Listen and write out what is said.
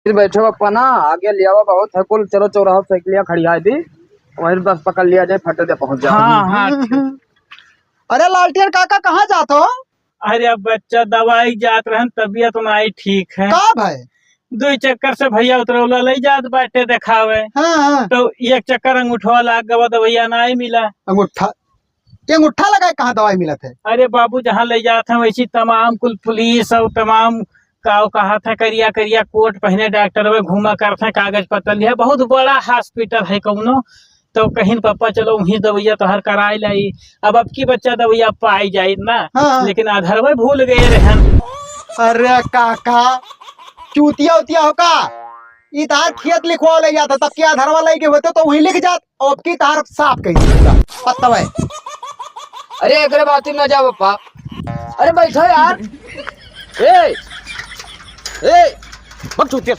फिर बैठे पप्पा ना आगे लिया हुआ बहुत है कुल। चलो चौराहा साइकिलिया खड़ी है दी वहीं बस पकड़ लिया जाए फटे दे पहुंच जाओ। हाँ हाँ। अरे लालटेन काका कहाँ जाते हो? अरे अब बच्चा दवाई जात रहन तबीयत नहीं ठीक है। का भाई? दो चक्कर से भैया उतरौला ले जात बाटे दिखावे। हाँ हाँ। तो एक चक्कर अंगूठवा लाग गवा तो भैया नहीं मिला। अंगूठा? ये अंगूठा लगाए कहाँ दवाई मिला थे? अरे बाबू जहाँ ले जाते हैं वैसी तमाम कुल पुलिस और तमाम कहा था करिया करिया कोट पहने डॉक्टर में घूमा करते कागज पत्र लिया। बहुत बड़ा हॉस्पिटल है कौनो। तो कहीं पापा चलो वहीं दवैया तो हर कराई लाई। अब की बच्चा दवैया पाई जाये ना। हाँ। लेकिन आधार में भूल गए रहन। अरे काका चूतिया उतिया हो का? ई तार खेत लिखवा ले जाता तब क्या आधार वाला के होते तो वहीं लिख जात। अब की तार साफ कही पूरा पत्ता भाई। अरे अगले बात में जाओ पप्पा। अरे बैठो यार। ए ए बक चूतिया